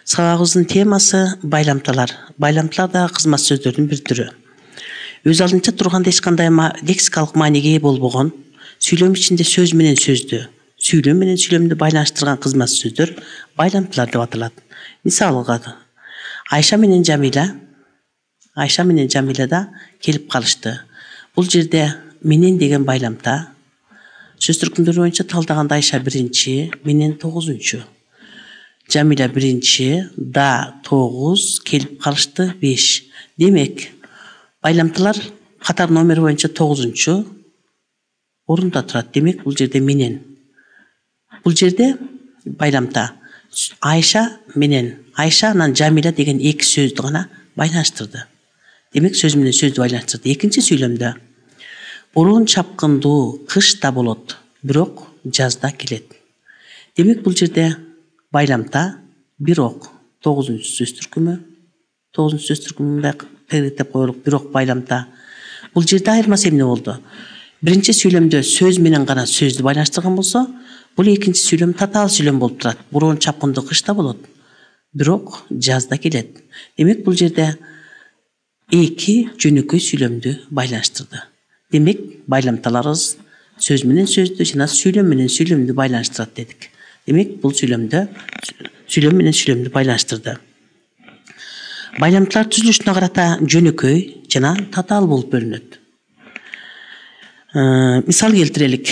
Сабагыбыздын темасы байламталар. Байламталар да кызмат сөздөрдүн бир түрү. Өз алдынча турганда эч кандай лексикалык мааниге ээ болбогон, сүйлөм ичинде сөз менен сөздү, сүйлөм менен сүйлөмдү байланыштырган кызмат сөздөр байламталар деп аталат. Мисалга, Айша менен Жамиля да келип калышты. Бул жерде менен деген байламта. Сөз түркүмдөр боюнча талдаганда Айша 1, менен 9. Жамиля 1, да 9, келип калышты 5. Демек, байламталар катар номер боюнча 9 орунда турат. Демек, бул жерде менен. Бул жерде байламта Айша менен Айша анан Жамиля деген эки сөздү гана байланыштырды. Демек, сөз менен сөздү байланыштырды. Экинчи сүйлөмдө борон чапкындуу кышта болот, бирок жазда келет. Демек, бул жерде байламта бирок 9 сөз түркүмү. 9 сөз түркүмүндай тегеректеп коелук. Бирок байламта. Бул жерде айырмасы эмне болду? Биринчи сүйлөмдө сөз менен гана сөздү байланыштырган болсо, бул экинчи сүйлөм татаал сүйлөм болуп турат. Борон чапкындуу кышта болот, бирок жазда келет. Демек, бул жерде эки жөнөкөй сүйлөмдү байланыштырды. Демек, байламталарыбыз сөз менен сөздү жана сүйлөм менен сүйлөмдү байланыштырат дедик. Демек, бул сүйлөмдө сүйлөм менен сүйлөмдү байланыштырды. Байламталар түзүлүшүнө карата жөнөкөй жана татаал болуп бөлүнөт. Мисал келтирелик.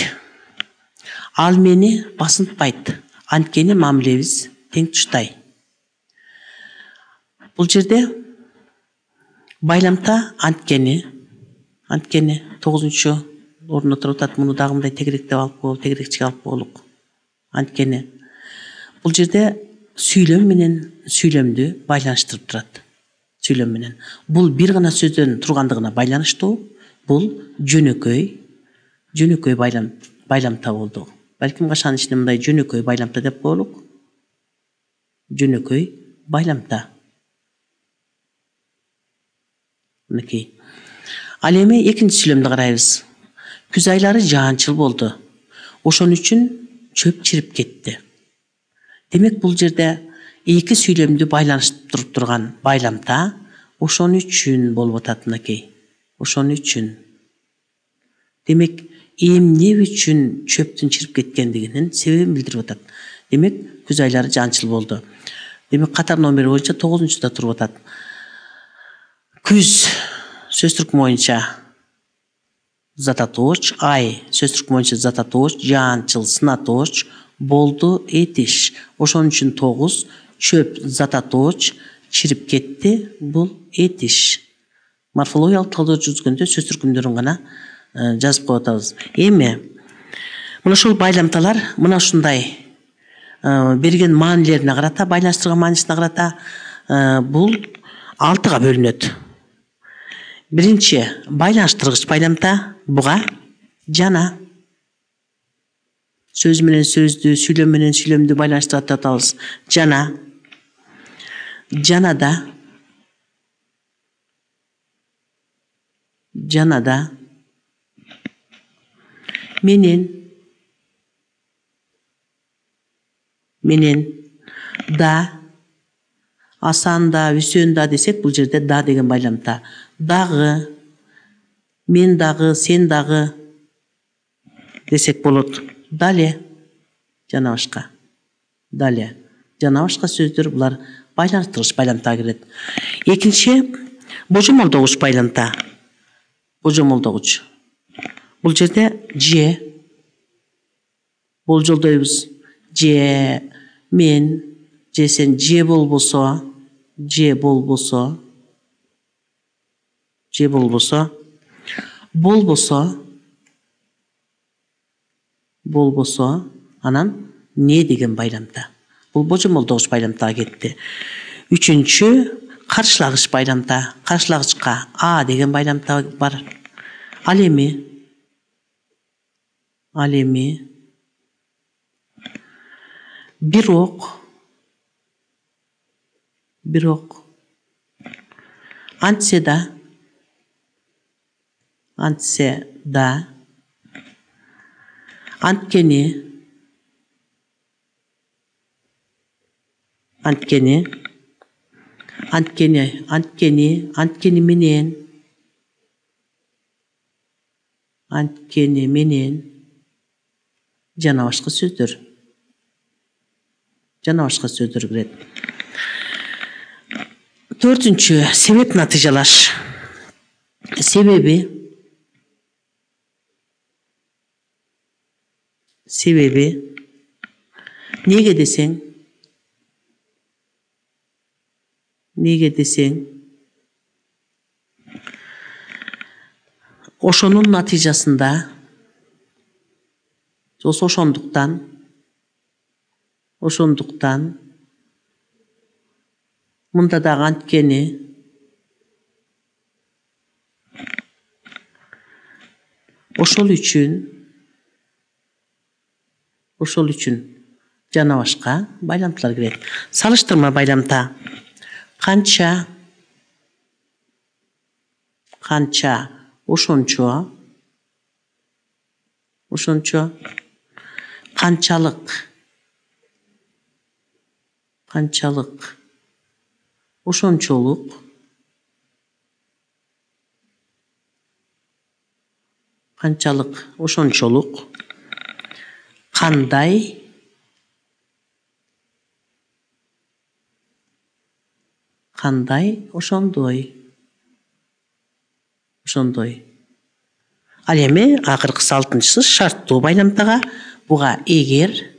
Ал мени басынтпайт, анткени мамилебиз тең туштай. Бул жерде байламта анткени 9 орунда туруп атат. Муну дагы мындай тегерекчиге алып коелук. Анткени. Бул жерде сүйлөм менен сүйлөмдү байланыштырып турат. Сүйлөм менен. Бул бир гана сөздөн тургандыгына байланыштуу. Бул жөнөкөй байламта болду. Балким кашанын ичинде мындай жөнөкөй байламта деп коелук. Жөнөкөй байламта. Мынакей. Ал эми экинчи сүйлөмдү карайбыз. Күз айлары жаанчыл болду. Ошон үчүн чөп чирип кетти. Демек, бул жерде эки сүйлөмдү байланыштырып турган байламта ошон үчүн болуп атат мынакей. Ошон үчүн. Демек, эмне үчүн чөптүн чирип кеткендигинин себебин билдирип атат. Демек, күз айлары жаанчыл болду. Демек, катар номер боюнча 9-да туруп атат. Күз сөз түркүмү боюнча зататооч, ай сөз түркүмү боюнча зататооч, жаанчыл сынатооч, болду этиш. Ошон үчүн 9, чөп зататооч, чирип кетти, бул этиш. Морфологиялык талдоо жүргүзгөндө сөз түркүмдөрүн гана жазып коюп атабыз. Эми мына ушул байламталар мына ушундай берген маанилерине карата, байланыштырган маанисине карата бул 6га бөлүнөт. Биринчи байланыштыргыч байламта, буга жана. Сөз менен сөздү, сүйлөм менен сүйлөмдү байланыштырат деп атабыз. Жана. Жанада. Менен. Да. Асанда, Үсөнда десек, бул жерде да деген байламта. Дагы. Мен дагы, сен дагы десек болот. Дале. Жана башка. Дале. Жана башка сөздөр булар байланыштыргыч байламтага кирет. Экинчи божомолдогуч байламта. Божомолдогуч. Бул жерде же болжолдойбуз. Же мен, же сен, же болбосо, болбосо, анан не деген байламта. Бул божомолдогуч байламтага кетти. Үчүнчү каршылагыч байламта. Каршылагычка а деген байламта бар. Ал эми бирок антсе да анткени Анткени менен жана башка сөздөр. Кирет. Төртүнчү, себеп натыйжалаш. Себеби неге десең ошонун натыйжасында ошондуктан мында дагы анткени ошол үчүн жана башка байламталар кирет. Салыштырма байламта. Канча, ошончо, канчалык, ошончолук, кандай, ошондой. Ал эми акыркысы 6-сы шарттуу байламтага. Буга эгер,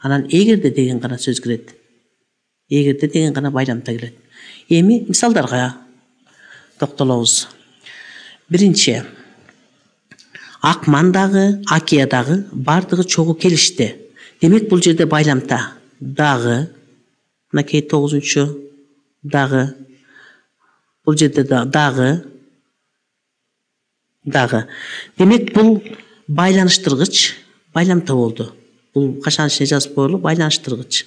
анан эгерде деген гана сөз кирет. Эгерде деген гана байламта кирет. Эми мисалдарга токтолобуз. Биринчи, Акман дагы, Акия дагы бардыгы чогуу келишти. Демек бул жерде байламта дагы, мынакей 9-чу дагы, бул жерде дагы. Демек бул байланыштыргыч байламта болду. Бул кашан ишине жазып коелу? Байланыштыргыч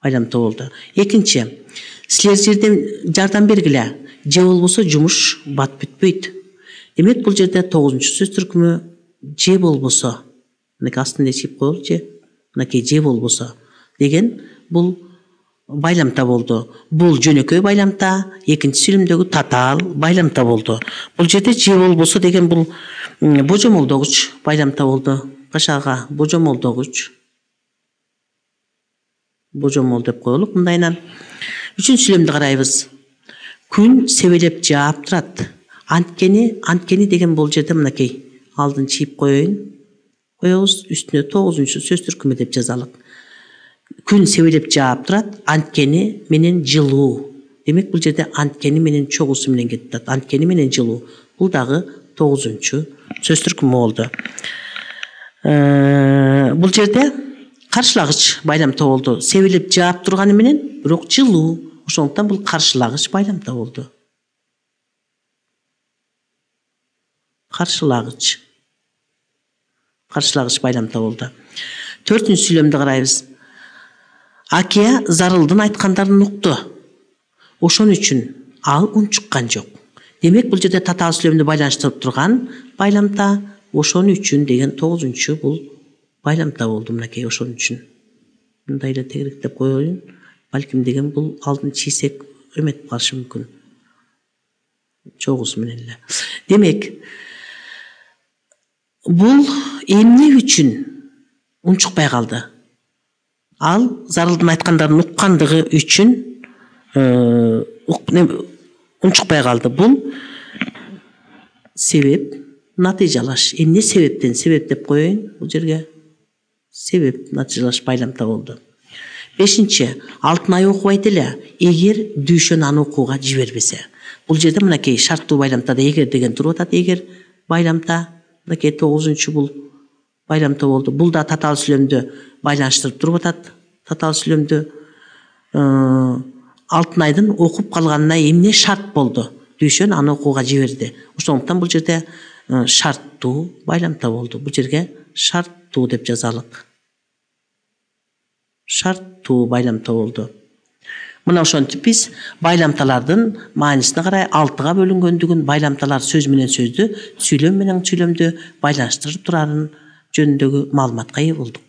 байламта болду. Экинчи, силер жерден жардам бергиле. Же болбосо жумуш бат бүтпөйт. Демек бул жерде 9-чу сөз түркүмү же болбосо. Мынакей астында чип коелу же. Мынакей же болбосо деген бул байламта болду. Бул жөнөкөй байламта, экинчи сүйлөмдөгү татаал байламта болду. Бул жерде же болбосо деген бул божомолдогуч байламта болду. Кашаага божомолдогуч. Божомол деп коелу мындайынан. Үчүнчү сүйлөмдү карайбыз. Күн себелеп жаап турат. Анткени деген бул жерде мынакей алдын чип коебуз, үстүнө 9-чу сөз түркүмү деп жазалык. Күн себелеп жаап турат, анткени менен жылуу. Демек бул жерде анткени менен чогуусу менен кетет. Анткени менен жылуу. Бул дагы 9-чу сөз түркүмү болду. Бул жерде каршылагыч байламта болду. Себелеп жаап турганы менен, бирок жылуу. Ошондуктан бул каршылагыч байламта болду. Каршылагыч байламта болду. 4-чү сүйлөмдү карайбыз. Акия зарылдын айткандарын укту. Ошон үчүн ал унчуккан жок. Демек бул жерде татаал сүйлөмдү байланыштырып турган байламта ошон үчүн деген 9-чу бул байламта болду. Мынакей ошон үчүн. Мындай эле тегеректеп коеюн. Балким деген бул алдын чийсек эметип калышы мүмкүн. Чогуусу менен эле. Демек бул эмне үчүн унчукпай калды? Ал зарылдын айткандарын уккандыгы үчүн унчукпай калды. Бул себеп натыйжалаш. Эмне себептен? Себеп деп коеюн бул жерге. Себеп натыйжалаш байламта болду. 5-чи, Алтын ай окубайт эле, эгер Дүйшөн аны окууга жибербесе. Бул жерде мынакей шарттуу байламтада эгер деген туруп атат. Эгер байламта, мынакей 9-чу бул байламта болду. Бул да татаал сүйлөмдү байланыштырып туруп атат. Татаал сүйлөмдү Алтын айдын окуп калганына эмне шарт болду? Дүйшөн аны окууга жиберди. Ошондуктан бул жерде шарттуу байламта болду. Бул жерге шарттуу деп жазалык. Шарттуу байламта болду. Мына ошентип биз байламталардын маанисине карай 6-га бөлүнгөндүгүн, байламталар сөз менен сөздү, сүйлөм менен сүйлөмдү байланыштырып турарын жөнүндөгү маалыматка ээ болдук.